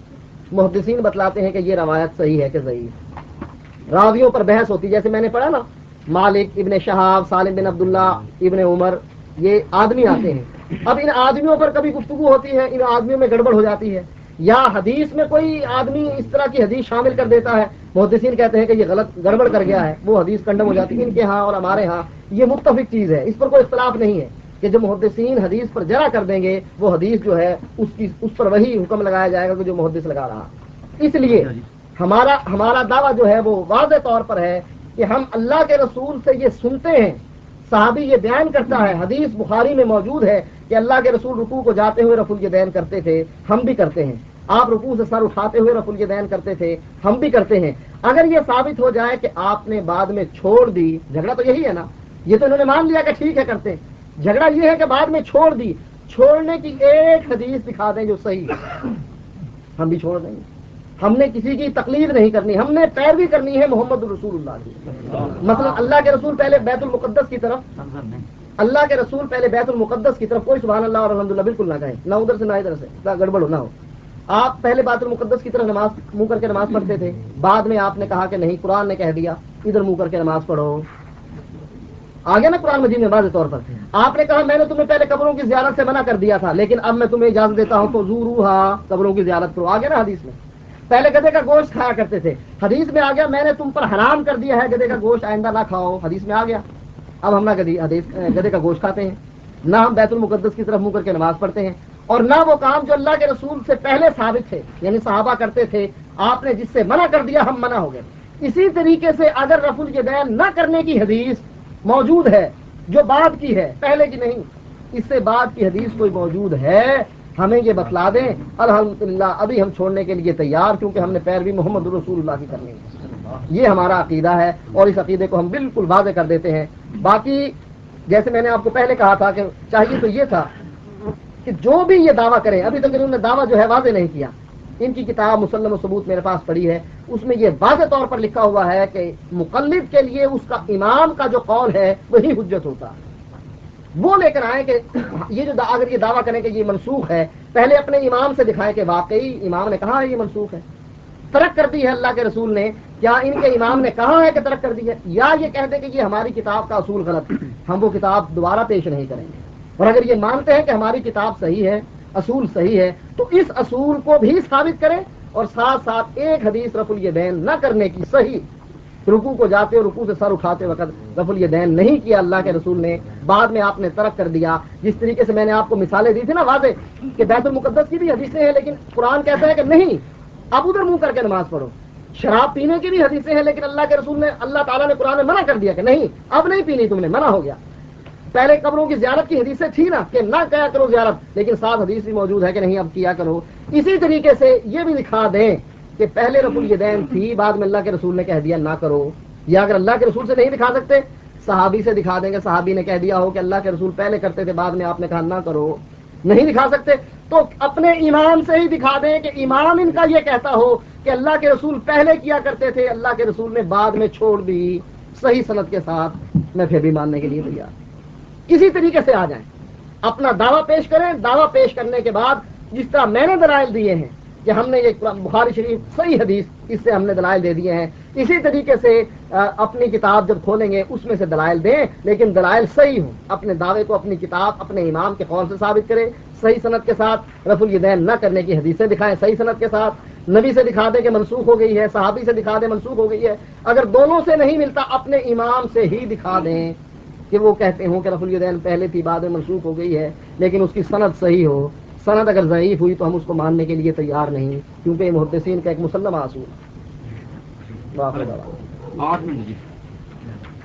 Speaker 2: محدثین بتلاتے ہیں کہ یہ روایت صحیح ہے کہ ضعیف راویوں پر بحث ہوتی جیسے میں نے پڑھا نا مالک ابن شہاب سالم بن عبداللہ ابن عمر یہ آدمی آتے ہیں اب ان آدمیوں پر کبھی گفتگو ہوتی ہے ان آدمیوں میں گڑبڑ ہو جاتی ہے یا حدیث میں کوئی آدمی اس طرح کی حدیث شامل کر دیتا ہے محدثین کہتے ہیں کہ یہ غلط گڑبڑ کر گیا ہے وہ حدیث کنڈم ہو جاتی ہے ان کے ہاں اور ہمارے ہاں یہ متفق چیز ہے اس پر کوئی اختلاف نہیں ہے کہ جو محدثین حدیث پر جرا کر دیں گے وہ حدیث جو ہے اس پر وہی حکم لگایا جائے گا کہ جو محدث لگا رہا اس لیے ہمارا دعویٰ جو ہے وہ واضح طور پر ہے کہ ہم اللہ کے رسول سے یہ سنتے ہیں صحابی یہ بیان کرتا ہے حدیث بخاری میں موجود ہے کہ اللہ کے رسول رکوع کو جاتے ہوئے رفع الیدین کرتے تھے ہم بھی کرتے ہیں آپ رکوع سے سر اٹھاتے ہوئے رفع الیدین کرتے تھے, ہم بھی کرتے ہیں. اگر یہ ثابت ہو جائے کہ آپ نے بعد میں چھوڑ دی, جھگڑا تو یہی ہے نا, یہ تو انہوں نے مان لیا کہ ٹھیک ہے کرتے ہیں, جھگڑا یہ ہے کہ بعد میں چھوڑ دی, چھوڑنے کی ایک حدیث دکھا دیں جو صحیح ہے, ہم بھی چھوڑ دیں گے. ہم نے کسی کی تقلید نہیں کرنی, ہم نے پیروی کرنی ہے محمد رسول اللہ کی. مثلا اللہ کے رسول پہلے بیت المقدس کی طرف, اللہ کے رسول پہلے بیت المقدس کی طرف, کوئی سبحان اللہ اور الحمدللہ بالکل نہ کہیں, نہ ادھر سے نہ ادھر سے, نہ گڑبڑ ہو نہ ہو. آپ پہلے بیت المقدس کی طرف نماز منہ کر کے نماز پڑھتے تھے, بعد میں آپ نے کہا کہ نہیں, قرآن نے کہہ دیا ادھر منہ کر کے نماز پڑھو. آگے نا قرآن مجید میں واضح طور پر آپ نے کہا میں نے تمہیں پہلے قبروں کی زیارت سے منع کر دیا تھا, لیکن اب میں تمہیں اجازت دیتا ہوں تو زوروہا, قبروں کی زیارت کرو. آگے نا حدیث میں پہلے گدھے کا گوشت کھایا کرتے تھے, حدیث میں آ گیا میں نے تم پر حرام کر دیا ہے گدھے کا گوشت, آئندہ نہ کھاؤ, حدیث میں آ گیا. اب ہم نہ گدھے کا گوشت کھاتے ہیں, نہ ہم بیت المقدس کی طرف منہ کر کے نماز پڑھتے ہیں, اور نہ وہ کام جو اللہ کے رسول سے پہلے ثابت تھے, یعنی صحابہ کرتے تھے, آپ نے جس سے منع کر دیا ہم منع ہو گئے. اسی طریقے سے اگر رفع الیدین نہ کرنے کی حدیث موجود ہے جو بعد کی ہے, پہلے کی نہیں, اس سے بعد کی حدیث کوئی موجود ہے, ہمیں یہ بتلا دیں. الحمدللہ ابھی ہم چھوڑنے کے لیے تیار, کیونکہ ہم نے پیروی محمد رسول اللہ کی کرنی ہے. یہ ہمارا عقیدہ ہے اور اس عقیدے کو ہم بالکل واضح کر دیتے ہیں. باقی جیسے میں نے آپ کو پہلے کہا تھا کہ چاہیے تو یہ تھا کہ جو بھی یہ دعویٰ کریں, ابھی تک انہوں نے دعویٰ جو ہے واضح نہیں کیا. ان کی کتاب مسلم و ثبوت میرے پاس پڑی ہے, اس میں یہ واضح طور پر لکھا ہوا ہے کہ مقلد کے لیے اس کا امام کا جو قول ہے وہی حجت ہوتا ہے. وہ لے کر آئے کہ یہ جو اگر یہ دعویٰ کریں کہ یہ منسوخ ہے, پہلے اپنے امام سے دکھائیں کہ واقعی امام نے کہا ہے یہ منسوخ ہے, ترک کر دی ہے اللہ کے رسول نے, کیا ان کے امام نے کہا ہے کہ ترک کر دی ہے, یا یہ کہتے کہ یہ ہماری کتاب کا اصول غلط, ہم وہ کتاب دوبارہ پیش نہیں کریں گے. اور اگر یہ مانتے ہیں کہ ہماری کتاب صحیح ہے, اصول صحیح ہے, تو اس اصول کو بھی ثابت کریں, اور ساتھ ساتھ ایک حدیث رفع الیدین نہ کرنے کی صحیح, رکوع کو جاتے اور رکوع سے سر اٹھاتے وقت رفع الیدین نہیں کیا اللہ کے رسول نے, بعد میں آپ نے ترک کر دیا. جس طریقے سے میں نے آپ کو مثالیں دی تھی نا واضح کہ بیت المقدس کی بھی حدیثیں ہیں, لیکن قرآن کہتا ہے کہ نہیں اب ادھر منہ کر کے نماز پڑھو. شراب پینے کی بھی حدیثیں ہیں, لیکن اللہ کے رسول نے, اللہ تعالیٰ نے قرآن میں منع کر دیا کہ نہیں اب نہیں پینی, تم نے منع ہو گیا. پہلے قبروں کی زیارت کی حدیثیں تھی نا کہ نہ کیا کرو زیارت, لیکن ساتھ حدیث بھی موجود ہے کہ نہیں اب کیا کرو. اسی طریقے سے یہ بھی دکھا دیں کہ پہلے رفع الیدین تھی, بعد میں اللہ کے رسول نے کہہ دیا نہ کرو. یا اگر اللہ کے رسول سے نہیں دکھا سکتے, صحابی سے دکھا دیں گے, صحابی نے کہہ دیا ہو کہ اللہ کے رسول پہلے کرتے تھے, بعد میں آپ نے کہا نہ کرو. نہیں دکھا سکتے تو اپنے امام سے ہی دکھا دیں کہ امام ان کا یہ کہتا ہو کہ اللہ کے رسول پہلے کیا کرتے تھے, اللہ کے رسول نے بعد میں چھوڑ دی, صحیح سند کے ساتھ, میں پھر بھی ماننے کے لیے تیار. اسی طریقے سے آ جائیں, اپنا دعویٰ پیش کریں, دعویٰ پیش کرنے کے بعد جس طرح میں نے دلائل دیے ہیں کہ ہم نے یہ بخاری شریف صحیح حدیث, اس سے ہم نے دلائل دے دیے ہیں, اسی طریقے سے اپنی کتاب جب کھولیں گے اس میں سے دلائل دیں, لیکن دلائل صحیح ہوں. اپنے دعوے کو اپنی کتاب اپنے امام کے قول سے ثابت کریں, صحیح سند کے ساتھ. رفع الیدین نہ کرنے کی حدیثیں دکھائیں صحیح سند کے ساتھ, نبی سے دکھا دیں کہ منسوخ ہو گئی ہے, صحابی سے دکھا دیں منسوخ ہو گئی ہے. اگر دونوں سے نہیں ملتا اپنے امام سے ہی دکھا دیں کہ وہ کہتے ہوں کہ رفع الیدین پہلے تھی بعد میں منسوخ ہو گئی ہے, لیکن اس کی سند صحیح ہو. سند اگر ضعیف ہوئی تو ہم اس کو ماننے کے لیے تیار نہیں, کیونکہ یہ محدثین کا ایک مسلم اصول.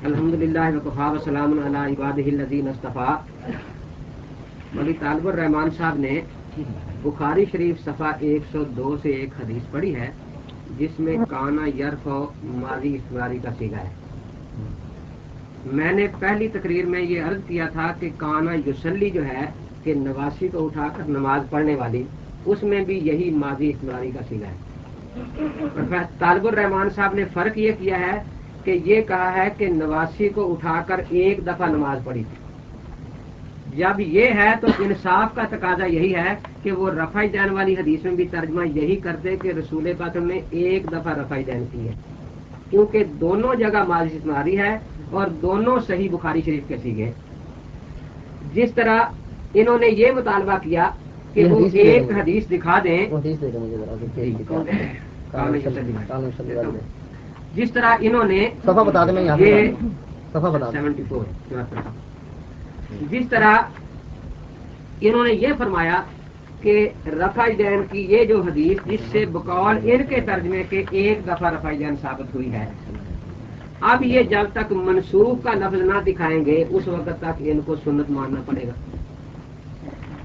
Speaker 3: الحمدللہ وکفا وسلام علی عبادہ الذین اصطفیٰ. مولوی طالب الرحمان صاحب نے بخاری شریف صفحہ 102 سے ایک حدیث پڑھی ہے جس میں کانا یرفع ماضی استمراری کا صیغہ ہے. میں نے پہلی تقریر میں یہ عرض کیا تھا کہ کانا یصلی جو ہے کہ نواسی کو اٹھا کر نماز پڑھنے والی, اس میں بھی یہی ماضی استمراری کا صیغہ ہے. طالب الرحمان صاحب نے فرق یہ کیا ہے کہ یہ کہا ہے کہ نواسی کو اٹھا کر ایک دفعہ نماز پڑھی تھی. جب یہ ہے تو انصاف کا تقاضا یہی ہے کہ وہ رفع دین والی حدیث میں بھی ترجمہ یہی کرتے کہ رسول پاک نے ایک دفعہ رفع دین کی ہے, کیونکہ دونوں جگہ ماضی استمراری ہے اور دونوں صحیح بخاری شریف کے صیغے. جس طرح انہوں نے یہ مطالبہ کیا کہ وہ ایک حدیث دکھا دیں, جس طرح انہوں نے
Speaker 2: صفحہ بتا دیں, میں یہاں
Speaker 3: یہ
Speaker 2: صفحہ بتا دیں.
Speaker 3: 74, جس طرح انہوں نے یہ فرمایا کہ رفع دین کی یہ جو حدیث جس سے بقول ان کے ترجمے کے ایک دفعہ رفع دین ثابت ہوئی ہے, اب یہ جب تک منسوخ کا لفظ نہ دکھائیں گے اس وقت تک ان کو سنت ماننا پڑے گا.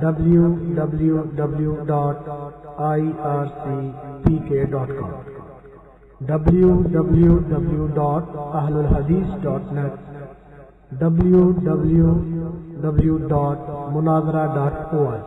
Speaker 1: www.ircpk.com, www.ahlulhadith.net, www.munazara.org।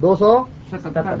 Speaker 2: 277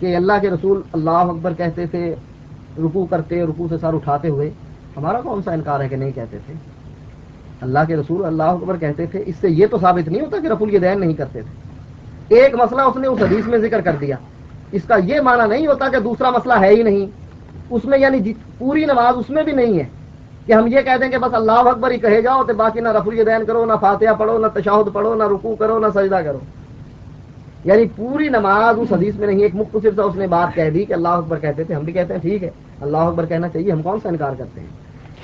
Speaker 2: کہ اللہ کے رسول اللہ اکبر کہتے تھے رکوع کرتے، رکوع سے سر اٹھاتے ہوئے، ہمارا کون سا انکار ہے کہ نہیں کہتے تھے؟ اللہ کے رسول اللہ اکبر کہتے تھے، اس سے یہ تو ثابت نہیں ہوتا کہ رفع الیدین نہیں کرتے تھے۔ ایک مسئلہ اس نے اس حدیث میں ذکر کر دیا، اس کا یہ معنی نہیں ہوتا کہ دوسرا مسئلہ ہے ہی نہیں اس میں، یعنی پوری نماز اس میں بھی نہیں ہے کہ ہم یہ کہہ دیں کہ بس اللہ اکبر ہی کہے جاؤ تو باقی نہ رفع الیدین کرو، نہ فاتحہ پڑھو، نہ تشہد پڑھو، نہ رکوع کرو، نہ سجدہ کرو، یعنی پوری نماز اس حدیث میں نہیں۔ ایک مختصر سا اس نے بات کہہ دی کہ اللہ اکبر کہتے تھے، ہم بھی کہتے ہیں ٹھیک ہے اللہ اکبر کہنا چاہیے، ہم کون سا انکار کرتے ہیں۔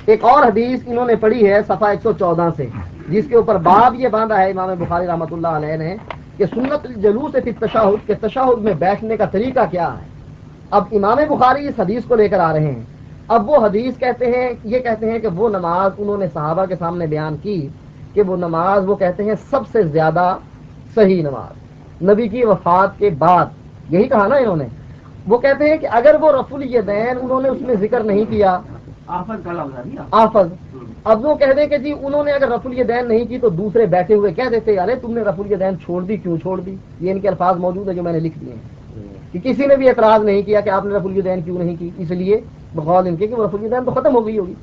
Speaker 2: ایک اور حدیث انہوں نے پڑھی ہے صفحہ 114 سے، جس کے اوپر باب یہ باندھا ہے امام بخاری رحمۃ اللہ علیہ نے کہ سنت الجلوس فی التشہد، کہ تشہد میں بیٹھنے کا طریقہ کیا ہے۔ اب امام بخاری اس حدیث کو لے کر آ رہے ہیں۔ اب وہ حدیث کہتے ہیں، یہ کہتے ہیں کہ وہ نماز انہوں نے صحابہ کے سامنے بیان کی کہ وہ نماز وہ کہتے ہیں سب سے زیادہ صحیح نماز نبی کی وفات کے بعد، یہی کہا نا انہوں نے۔ وہ کہتے ہیں کہ اگر وہ رفع الیدین انہوں نے اس میں ذکر نہیں کیا،
Speaker 5: آفت کا لفظ ہے
Speaker 2: آفز، اب وہ کہہ دیں کہ جی انہوں نے اگر رفع الیدین نہیں کی تو دوسرے بیٹھے ہوئے کہہ دیتے ارے تم نے رفع الیدین چھوڑ دی، کیوں چھوڑ دی؟ یہ ان کے الفاظ موجود ہیں جو میں نے لکھ دیے ہیں کہ کسی نے بھی اعتراض نہیں کیا کہ آپ نے رفع الیدین کیوں نہیں کی، اس لیے بقول ان کے کہ وہ رفع الیدین تو ختم ہو گئی ہوگی۔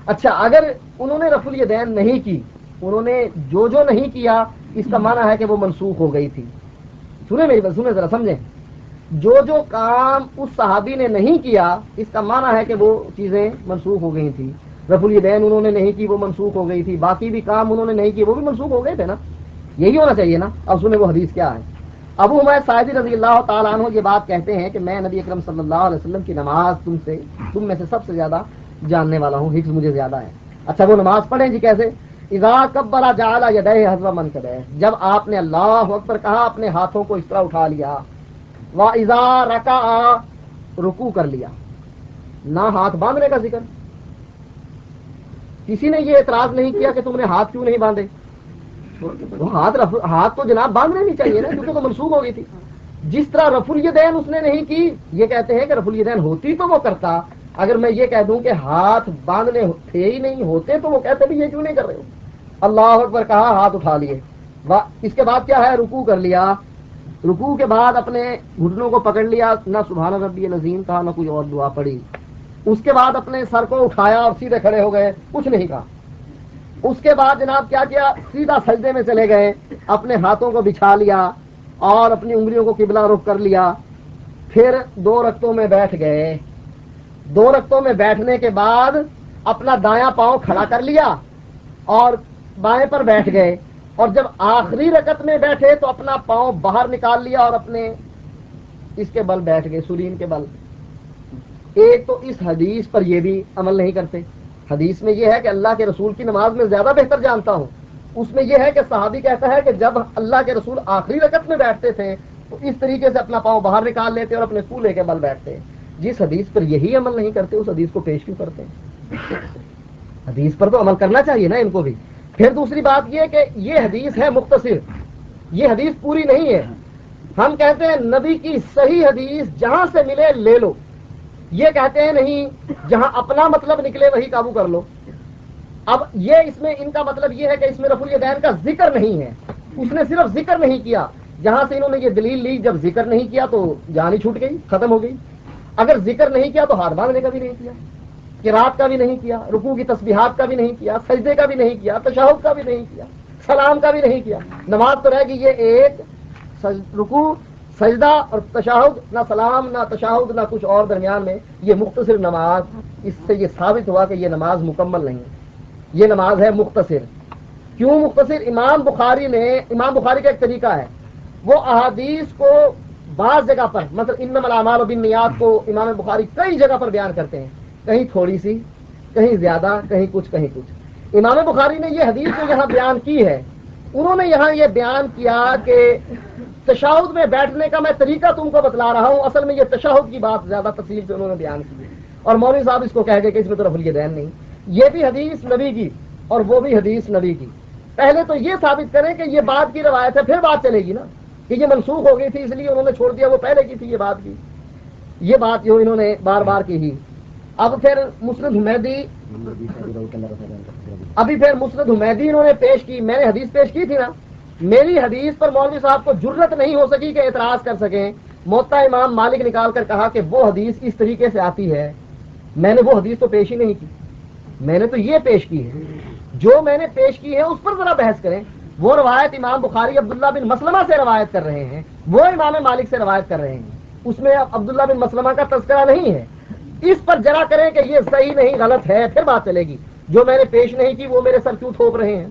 Speaker 2: اچھا اگر انہوں نے رفع الیدین نہیں کی، انہوں نے جو نہیں کیا، اس کا معنی ہے کہ وہ منسوخ ہو گئی تھی۔ سنیں میری بات، سنیں ذرا سمجھیں، جو کام اس صحابی نے نہیں کیا اس کا معنی ہے کہ وہ چیزیں منسوخ ہو گئی تھی۔ رفع الیدین انہوں نے نہیں کی، وہ منسوخ ہو گئی تھی، باقی بھی کام انہوں نے نہیں کی، وہ بھی منسوخ ہو گئے تھے نا، یہی ہونا چاہیے نا۔ اب سنیں وہ حدیث کیا ہے۔ ابو حمید ساعدی رضی اللہ تعالیٰ عنہ یہ بات کہتے ہیں کہ میں نبی اکرم صلی اللہ علیہ وسلم کی نماز تم میں سے سب سے زیادہ جاننے والا ہوں، حفظ مجھے زیادہ ہے۔ اچھا وہ نماز پڑھیں جی کیسے؟ اذا کبر جعل یدیہ حذو منکبیہ، جب آپ نے اللہ اکبر کہا اپنے ہاتھوں کو اس طرح اٹھا لیا، وَإِذَا رَكَعَ رکوع کر لیا، نہ ہاتھ باندھنے کا ذکر۔ کسی نے یہ اعتراض نہیں کیا کہ تم نے ہاتھ کیوں نہیں باندھے، وہ ہاتھ تو جناب باندھنے نہیں چاہیے نا، کیونکہ تو منسوخ ہو گئی تھی۔ جس طرح رفع الیدین اس نے نہیں کی، یہ کہتے ہیں کہ رفع الیدین ہوتی تو وہ کرتا۔ اگر میں یہ کہہ دوں کہ ہاتھ باندھنے تھے ہی نہیں ہوتے تو وہ کہتے بھی یہ کیوں نہیں کر رہے ہو؟ اللہ اکبر کہا، ہاتھ اٹھا لیے، اس کے بعد کیا ہے؟ رکوع کر لیا، رکوع کے بعد اپنے گھٹنوں کو پکڑ لیا، نہ سبحان ربی العظیم کہا، نہ کوئی اور دعا پڑھی، اس کے بعد اپنے سر کو اٹھایا اور سیدھے کھڑے ہو گئے، کچھ نہیں کہا۔ اس کے بعد جناب کیا کیا؟ سیدھا سجدے میں چلے گئے، اپنے ہاتھوں کو بچھا لیا اور اپنی انگلیوں کو قبلہ رخ کر لیا، پھر 2 رکعتوں میں بیٹھ گئے۔ 2 رکعتوں میں بیٹھنے کے بعد اپنا دایاں پاؤں کھڑا کر لیا اور بائیں پر بیٹھ گئے، اور جب آخری رکعت میں بیٹھے تو اپنا پاؤں باہر نکال لیا اور اپنے اس کے بل بیٹھ گئے، سولین کے بل۔ ایک تو اس حدیث پر یہ بھی عمل نہیں کرتے۔ حدیث میں یہ ہے کہ اللہ کے رسول کی نماز میں زیادہ بہتر جانتا ہوں، اس میں یہ ہے کہ صحابی کہتا ہے کہ جب اللہ کے رسول آخری رکعت میں بیٹھتے تھے تو اس طریقے سے اپنا پاؤں باہر نکال لیتے اور اپنے کولے کے بل بیٹھتے۔ جس حدیث پر یہی عمل نہیں کرتے اس حدیث کو پیش کیوں کرتے ہیں؟ حدیث پر تو عمل کرنا چاہیے نا ان کو بھی۔ پھر دوسری بات یہ کہ یہ حدیث ہے مختصر، یہ حدیث پوری نہیں ہے۔ ہم کہتے ہیں نبی کی صحیح حدیث جہاں سے ملے لے لو، یہ کہتے ہیں نہیں جہاں اپنا مطلب نکلے وہی قابو کر لو۔ اب یہ اس میں ان کا مطلب یہ ہے کہ اس میں رفع الیدین کا ذکر نہیں ہے، اس نے صرف ذکر نہیں کیا۔ جہاں سے انہوں نے یہ دلیل لی، جب ذکر نہیں کیا تو جان ہی چھوٹ گئی، ختم ہو گئی۔ اگر ذکر نہیں کیا تو ہاتھ باندھنے کا بھی نہیں کیا، قرات کا بھی نہیں کیا، رکوع کی تسبیحات کا بھی نہیں کیا، سجدے کا بھی نہیں کیا، تشہد کا بھی نہیں کیا، سلام کا بھی نہیں کیا۔ نماز تو رہ گئی یہ ایک، رکوع سجدہ اور تشہد، نہ سلام نہ تشہد نہ کچھ اور درمیان میں، یہ مختصر نماز۔ اس سے یہ ثابت ہوا کہ یہ نماز مکمل نہیں ہے، یہ نماز ہے مختصر۔ کیوں مختصر؟ امام بخاری کا ایک طریقہ ہے، وہ احادیث کو بعض جگہ پر، مطلب انما الاعمال بالنیات کو امام بخاری کئی جگہ پر بیان کرتے ہیں، کہیں تھوڑی سی، کہیں زیادہ، کہیں کچھ کہیں کچھ۔ امام بخاری نے یہ حدیث جو یہاں بیان کی ہے، انہوں نے یہاں یہ بیان کیا کہ تشہد میں بیٹھنے کا میں طریقہ تم کو بتلا رہا ہوں، اصل میں یہ تشہد کی بات زیادہ تفصیل سے انہوں نے بیان کی ہے، اور مولوی صاحب اس کو کہہ گئے کہ اس میں تو رفع الیدین نہیں۔ یہ بھی حدیث نبی کی اور وہ بھی حدیث نبی کی۔ پہلے تو یہ ثابت کریں کہ یہ بات کی روایت ہے، پھر بات چلے گی نا کہ یہ منسوخ ہو گئی تھی اس لیے انہوں نے چھوڑ دیا، وہ پہلے کی تھی یہ بات کی، یہ بات جو انہوں نے بار بار کی ہی۔ اب پھر مسند حمیدی، مسند حمیدی انہوں نے پیش کی، میں نے حدیث پیش کی تھی نا، میری حدیث پر مولوی صاحب کو جرت نہیں ہو سکی کہ اعتراض کر سکیں، موتا امام مالک نکال کر کہا کہ وہ حدیث اس طریقے سے آتی ہے، میں نے وہ حدیث تو پیش ہی نہیں کی، میں نے تو یہ پیش کی ہے، جو میں نے پیش کی ہے اس پر ذرا بحث کریں۔ وہ روایت امام بخاری عبداللہ بن مسلمہ سے روایت کر رہے ہیں، وہ امام مالک سے روایت کر رہے ہیں، اس میں عبداللہ بن مسلمہ کا تذکرہ نہیں ہے، اس پر جرا کریں کہ یہ صحیح نہیں غلط ہے، پھر بات چلے گی۔ جو میں نے پیش نہیں کی وہ میرے سر کیوں تھوپ رہے ہیں؟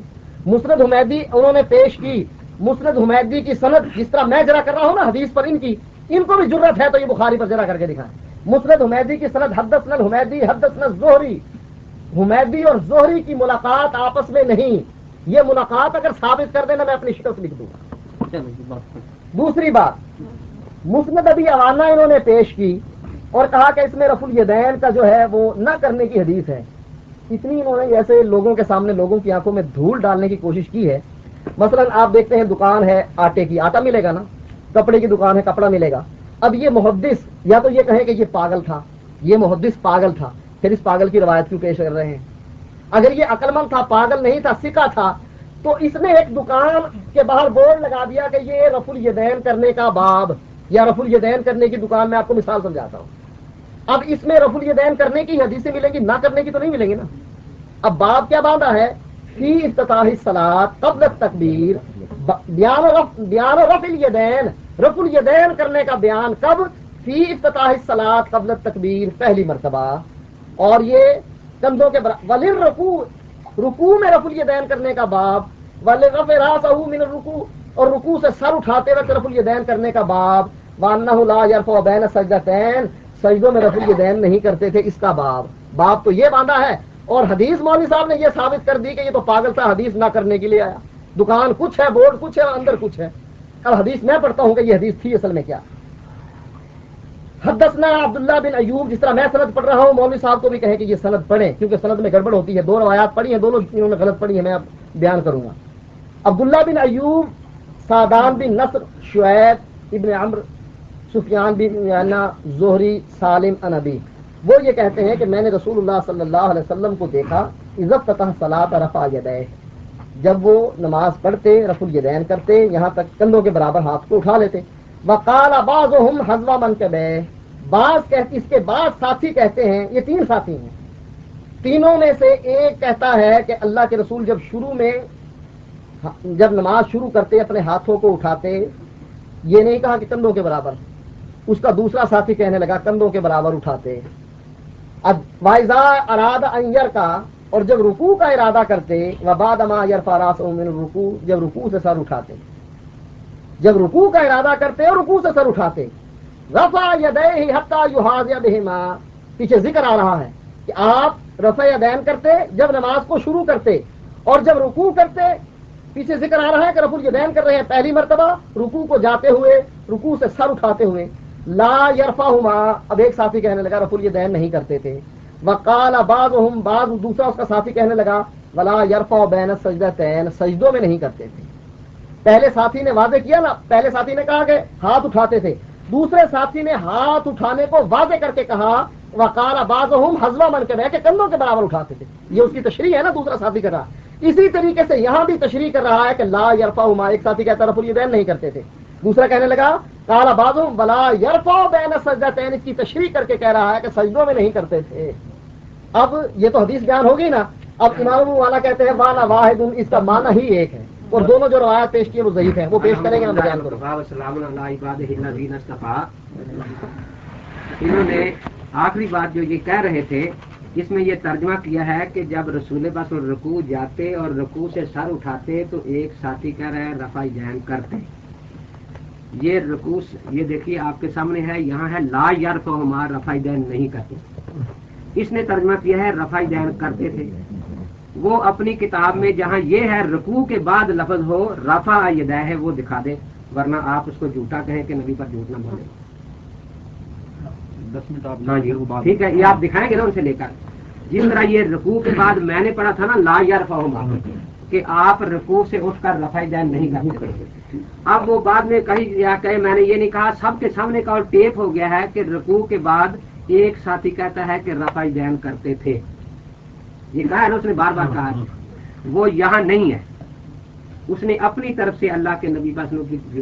Speaker 2: مسند حمیدی انہوں نے پیش کی، مسند حمیدی کی سند جس طرح میں جرا کر رہا ہوں نا حدیث پر، ان کو بھی ضرورت ہے تو یہ بخاری پر جرا کر کے دکھائیں۔ مسند حمیدی کی سند حدثنا الحمیدی حدثنا الزہری، حمیدی اور زہری کی ملاقات آپس میں نہیں، یہ ملاقات اگر ثابت کر دینا میں اپنی شکل لکھ دوں گا۔ دوسری بات، مسند ابی عوانہ انہوں نے پیش کی اور کہا کہ اس میں رفع الیدین کا جو ہے وہ نہ کرنے کی حدیث ہے۔ اتنی انہوں نے ایسے لوگوں کے سامنے لوگوں کی آنکھوں میں دھول ڈالنے کی کوشش کی ہے۔ مثلا آپ دیکھتے ہیں دکان ہے آٹے کی، آٹا ملے گا نا، کپڑے کی دکان ہے، کپڑا ملے گا۔ اب یہ محدث یا تو یہ کہیں کہ یہ پاگل تھا، یہ محدث پاگل تھا، پھر اس پاگل کی روایت کیوں پیش کر رہے ہیں؟ اگر یہ عقل مند تھا، پاگل نہیں تھا، سکھا تھا، تو اس نے ایک دکان کے باہر بورڈ لگا دیا کہ یہ رفع الیدین کرنے کا باب یا رفع الیدین کرنے کی دکان۔ میں آپ کو مثال سمجھاتا ہوں۔ اب اس میں رفع الیدین کرنے کی حدیثیں ملیں گی، نہ کرنے کی تو نہیں ملیں گی نا۔ اب باب کیا باندھا ہے؟ فی افتتاح الصلاۃ قبل التکبیر، بیان رفع الیدین، رفع الیدین کرنے کا بیان کب؟ فی افتتاح الصلاۃ قبل التکبیر، پہلی مرتبہ، اور یہ کندھوں کے برابر، وللرکوع، رکوع میں رفع الیدین کرنے کا باب، ولرفع راسہ من الرکوع، اور رکوع سے سر اٹھاتے وقت رفع الیدین کرنے کا باب، وانہ لا یرفع بین السجدتین، سجدوں میں رفع الیدین نہیں کرتے تھے، اس کا باب تو یہ باندھا ہے۔ اور حدیث مولوی صاحب نے یہ ثابت کر دی کہ یہ تو پاگل تھا، حدیث نہ کرنے کے لیے آیا، دکان کچھ ہے، بورڈ کچھ ہے، اندر کچھ ہے۔ اب حدیث میں پڑھتا ہوں کہ یہ حدیث تھی اصل میں کیا۔ حدثنا عبداللہ بن ایوب، جس طرح میں سند پڑھ رہا ہوں مولوی صاحب کو بھی کہیں کہ یہ سند پڑھیں، کیونکہ سند میں گڑبڑ ہوتی ہے، دو روایات پڑھی ہیں، دونوں انہوں نے غلط پڑھی ہیں، میں اب بیان کروں گا۔ عبداللہ بن ایوب، سعدان بن نصر، شعیب ابن عمرو، سفیان بن عیینہ، زہری، سالم عن ابی، وہ یہ کہتے ہیں کہ میں نے رسول اللہ صلی اللہ علیہ وسلم کو دیکھا، اذا افتتح الصلاۃ رفع یدیہ، جب وہ نماز پڑھتے رفع الیدین کرتے، یہاں تک کندھوں کے برابر ہاتھ کو اٹھا لیتے۔ وقال بعضهم حذو منکبیہ، بعض اس کے بعد ساتھی کہتے ہیں، یہ تین ساتھی ہیں، تینوں میں سے ایک کہتا ہے کہ اللہ کے رسول جب شروع میں جب نماز شروع کرتے اپنے ہاتھوں کو اٹھاتے، یہ نہیں کہا کہ کندھوں کے برابر، اس کا دوسرا ساتھی کہنے لگا کندھوں کے برابر اٹھاتے۔ اب وَإِذَا أَرَادَ أَن يَرْكَعَ، اور جب رکوع کا ارادہ کرتے، وَبَعْدَ مَا يَرْفَعُ رَأْسَهُ مِنَ الرُّكُوعِ، جب رکوع سے سر اٹھاتے، جب رکوع کا ارادہ کرتے اور رکوع سے سر اٹھاتے، رفع یدیہ حتی یحاذی بہما، پیچھے ذکر آ رہا ہے کہ آپ رفع یدین کرتے جب نماز کو شروع کرتے، اور جب رکوع کرتے، پیچھے ذکر آ رہا ہے کہ رفع الیدین کر رہے ہیں پہلی مرتبہ، رکوع کو جاتے ہوئے، رکوع سے سر اٹھاتے ہوئے، لا یرفعہما، اب ایک ساتھی کہنے لگا رفع الیدین نہیں کرتے تھے۔ وقال بعضهم، بعض دوسرا اس کا ساتھی کہنے لگا ولا یرفع بین السجدتین، سجدوں میں نہیں کرتے تھے۔ پہلے ساتھی نے واضح کیا نا، پہلے ساتھی نے کہا کہ ہاتھ اٹھاتے تھے، دوسرے ساتھی نے ہاتھ اٹھانے کو واضح کر کے کہا وقال بعضهم حذو منکبیہ، کہ کندھوں کے برابر اٹھاتے تھے، یہ اس کی تشریح ہے نا، دوسرا ساتھی کر رہا۔ اسی طریقے سے یہاں بھی تشریح کر رہا ہے کہ لا یرفعہما، ایک ساتھی کہتا رفع الیدین نہیں کرتے تھے، دوسرا کہنے لگا قال بعضهم ولا یرفع بین السجدتین، اس کی تشریح کر کے کہہ رہا ہے کہ سجدوں میں نہیں کرتے تھے۔ اب یہ تو حدیث بیان ہوگی نا، اب امام والا کہتے ہیں وانا واحد، اس کا معنی ہی ایک ہے، اور دونوں جو روایت پیش کی وہ ضعیف ہیں، وہ پیش کریں گے، میں بیان کروں گا۔
Speaker 3: انہوں نے آخری بات جو یہ کہہ رہے تھے، اس میں یہ ترجمہ کیا ہے کہ جب رسول بس رکوع جاتے اور رکوع سے سر اٹھاتے تو ایک ساتھی کہہ رہے ہیں رفع یدین کرتے، یہ رکوع، یہ دیکھیے آپ کے سامنے ہے، یہاں ہے لا یرفعہما، رفع یدین نہیں کرتے، اس نے ترجمہ کیا ہے رفع یدین کرتے تھے۔ وہ اپنی کتاب میں جہاں یہ ہے رکوع کے بعد لفظ ہو رفع یدیہ وہ دکھا دے، ورنہ آپ اس کو جھوٹا کہیں کہ نبی پر جھوٹ نہ بولے۔
Speaker 4: 10 منٹ آپ،
Speaker 3: ہاں جی ٹھیک ہے، یہ آپ دکھائیں گے نا ان سے لے کر، جس طرح یہ رکوع کے بعد میں نے پڑھا تھا نا لا یرفعہما، کہ آپ رکوع سے اٹھ کر رفع یدین نہیں کرتے۔ اب وہ بعد میں کہیں یا کہے میں نے یہ نہیں کہا، سب کے سامنے کا اور ٹیپ ہو گیا ہے کہ رکوع کے بعد ایک ساتھی کہتا ہے کہ رفع یدین کرتے تھے، یہ کہا ہے نا اس نے، بار بار کہا ہے، وہ یہاں نہیں ہے، اس نے اپنی طرف سے اللہ کے نبی کی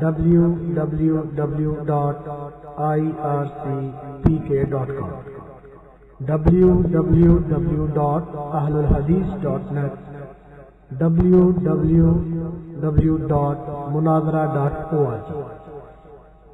Speaker 1: www.ircpk.com, www.ahlulhadith.net, www.munazara.org।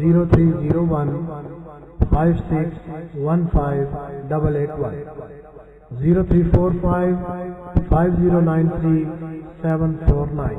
Speaker 1: 030156158881, 03455093 749।